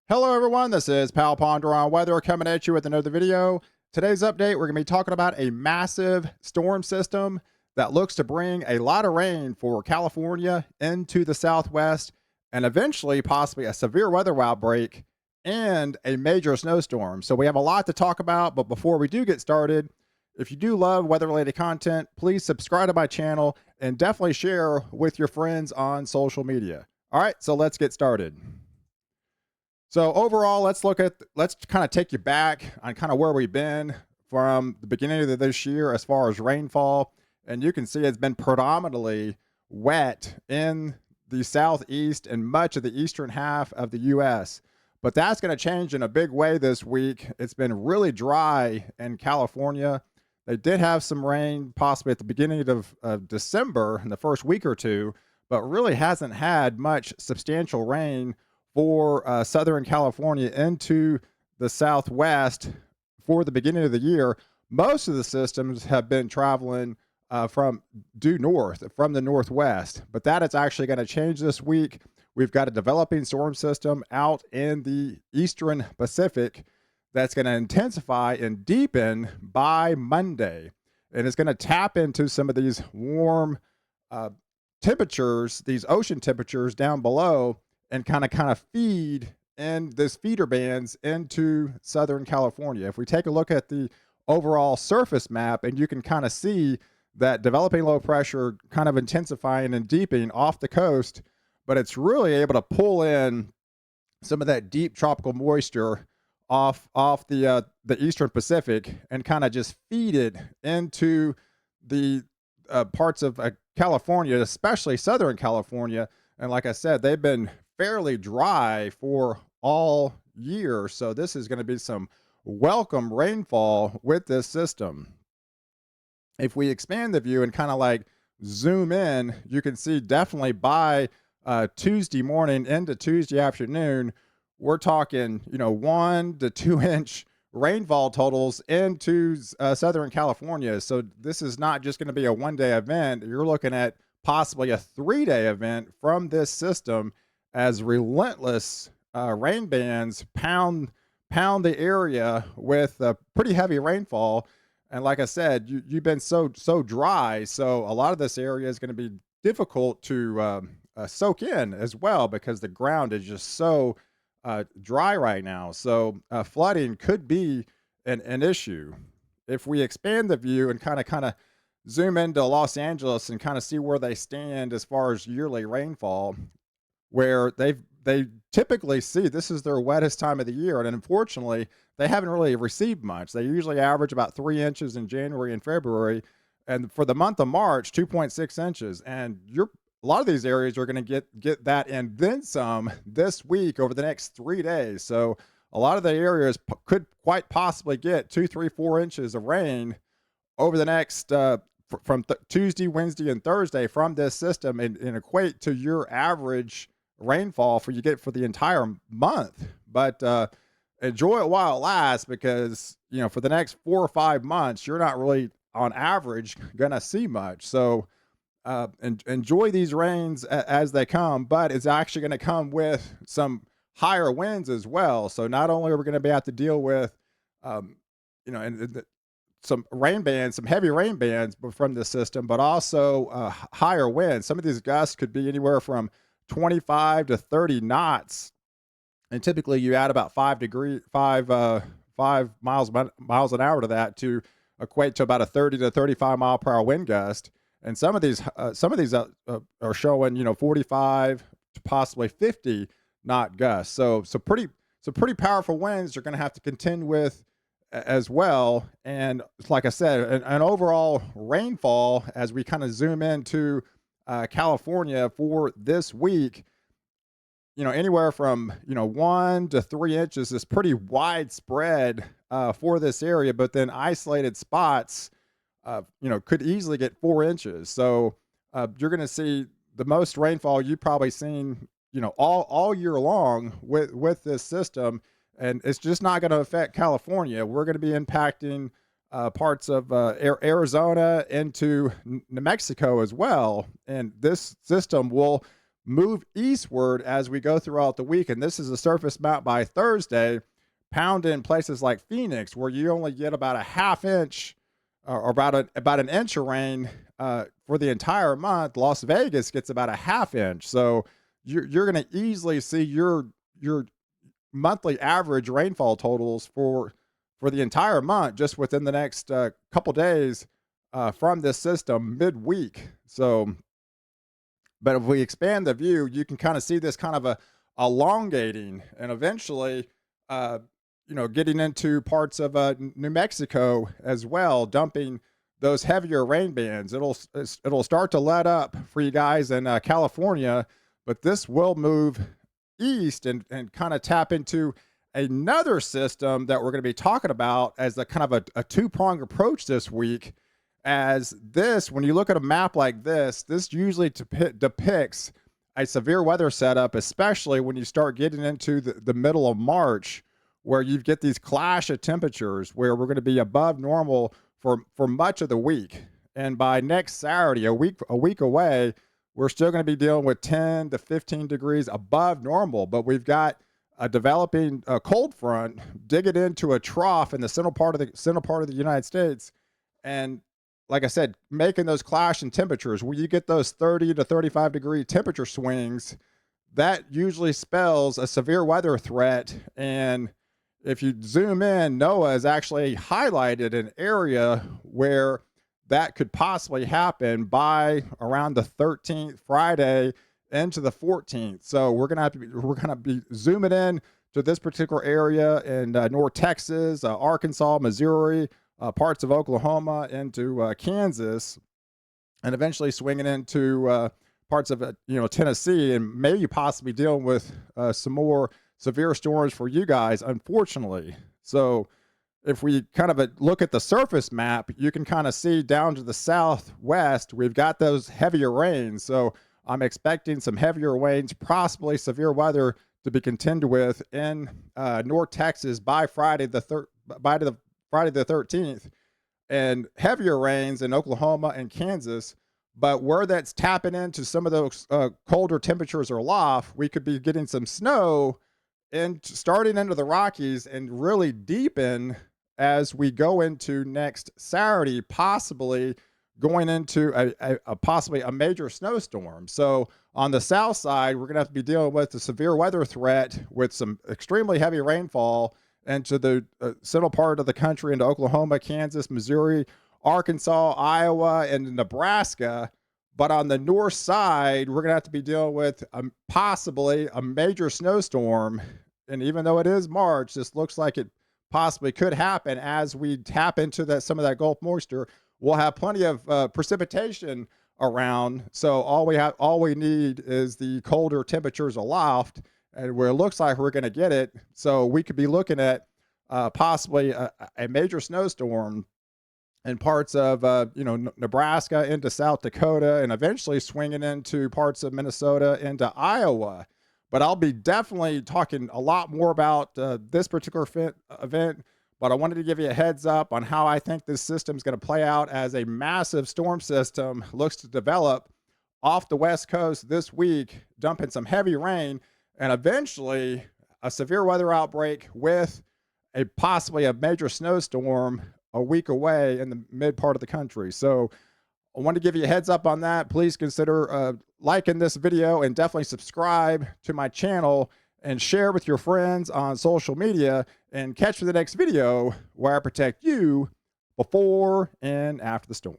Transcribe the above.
Hello everyone, this is Pal Ponder on Weather coming at you with another video. Today's update, we're going to be talking about a massive storm system that looks to bring a lot of rain for California into the Southwest and eventually possibly a severe weather outbreak and a major snowstorm. So we have a lot to talk about, but before we do get started, if you do love weather-related content, please subscribe to my channel and definitely share with your friends on social media. All right, so let's get started. So overall, let's kind of take you back on kind of where we've been from the beginning of this year as far as rainfall. And you can see it's been predominantly wet in the southeast and much of the eastern half of the US. But that's going to change in a big way this week. It's been really dry in California. They did have some rain possibly at the beginning of December in the first week or two, but really hasn't had much substantial rain for Southern California into the Southwest for the beginning of the year. Most of the systems have been traveling from due north, from the Northwest, but that is actually going to change this week. We've got a developing storm system out in the Eastern Pacific that's going to intensify and deepen by Monday. And it's going to tap into some of these warm temperatures, these ocean temperatures down below, and kind of feed in this feeder bands into Southern California. If we take a look at the overall surface map, and you can kind of see that developing low pressure kind of intensifying and deepening off the coast, but it's really able to pull in some of that deep tropical moisture off the Eastern Pacific and kind of just feed it into the parts of California, especially Southern California. And like I said, they've been fairly dry for all year. So this is going to be some welcome rainfall with this system. If we expand the view and kind of like zoom in, you can see definitely by Tuesday morning into Tuesday afternoon, we're talking, 1 to 2 inch rainfall totals into Southern California. So this is not just going to be a one-day event. You're looking at possibly a 3-day event from this system as relentless rain bands pound the area with pretty heavy rainfall. And like I said, you've been so dry, so a lot of this area is going to be difficult to soak in as well because the ground is just so dry right now. So flooding could be an issue. If we expand the view and kind of zoom into Los Angeles and kind of see where they stand as far as yearly rainfall, where they typically see this is their wettest time of the year, and unfortunately they haven't really received much. They usually average about 3 inches in January and February, and for the month of March 2.6 inches. And a lot of these areas are going to get that and then some this week over the next 3 days. So a lot of the areas could quite possibly get 2, 3, 4 inches of rain over the next from Tuesday, Wednesday, and Thursday from this system, and equate to your average rainfall you get for the entire month. But enjoy it while it lasts, because for the next 4 or 5 months you're not really on average gonna see much. So enjoy these rains as they come, but it's actually going to come with some higher winds as well. So not only are we going to be able to deal with some rain bands, some heavy rain bands from the system, but also higher winds. Some of these gusts could be anywhere from 25 to 30 knots, and typically you add about 5 miles an hour to that to equate to about a 30 to 35 mile per hour wind gust. And some of these are showing 45 to possibly 50 knot gusts. So pretty powerful winds you're going to have to contend with as well. And like I said, an overall rainfall as we kind of zoom into California for this week, anywhere from 1 to 3 inches is pretty widespread for this area, but then isolated spots could easily get 4 inches. So you're going to see the most rainfall you've probably seen all year long with this system. And it's just not going to affect California. We're going to be impacting parts of Arizona into New Mexico as well. And this system will move eastward as we go throughout the week. And this is a surface map by Thursday, pound in places like Phoenix, where you only get about a half inch or about an inch of rain for the entire month. Las Vegas gets about a half inch. So you're going to easily see your monthly average rainfall totals for the entire month just within the next couple days from this system midweek. So, but if we expand the view, you can kind of see this kind of a elongating and eventually, getting into parts of New Mexico as well, dumping those heavier rain bands. It'll start to let up for you guys in California, but this will move east and kind of tap into another system that we're going to be talking about as a kind of a two-pronged approach this week. As this, when you look at a map like this usually depicts a severe weather setup, especially when you start getting into the middle of March, where you get these clash of temperatures where we're going to be above normal for much of the week. And by next Saturday, a week away, we're still going to be dealing with 10 to 15 degrees above normal, but we've got a developing cold front digging into a trough in the center part of the United States. And like I said, making those clash in temperatures where you get those 30 to 35 degree temperature swings, that usually spells a severe weather threat. And if you zoom in, NOAA has actually highlighted an area where that could possibly happen by around the 13th, Friday into the 14th. So we're gonna be zooming in to this particular area in North Texas, Arkansas, Missouri, parts of Oklahoma, into Kansas, and eventually swinging into parts of Tennessee, and maybe possibly dealing with some more severe storms for you guys, unfortunately. So if we kind of look at the surface map, you can kind of see down to the southwest, we've got those heavier rains. So I'm expecting some heavier rains, possibly severe weather to be contended with in North Texas by Friday the 13th, and heavier rains in Oklahoma and Kansas. But where that's tapping into some of those colder temperatures or aloft, we could be getting some snow and starting into the Rockies and really deepen as we go into next Saturday, possibly going into a possibly a major snowstorm. So on the south side, we're going to have to be dealing with a severe weather threat with some extremely heavy rainfall into the central part of the country, into Oklahoma, Kansas, Missouri, Arkansas, Iowa, and Nebraska. But on the north side, we're going to have to be dealing with possibly a major snowstorm. And even though it is March, this looks like it possibly could happen as we tap into some of that Gulf moisture. We'll have plenty of precipitation around. So all we need is the colder temperatures aloft, and where it looks like we're going to get it. So we could be looking at possibly a major snowstorm in parts of Nebraska into South Dakota, and eventually swinging into parts of Minnesota into Iowa. But I'll be definitely talking a lot more about this particular event. But I wanted to give you a heads up on how I think this system is going to play out as a massive storm system looks to develop off the West Coast this week, dumping some heavy rain and eventually a severe weather outbreak with possibly a major snowstorm a week away in the mid part of the country. So I want to give you a heads up on that. Please consider liking this video and definitely subscribe to my channel and share with your friends on social media, and catch you the next video where I protect you before and after the storm.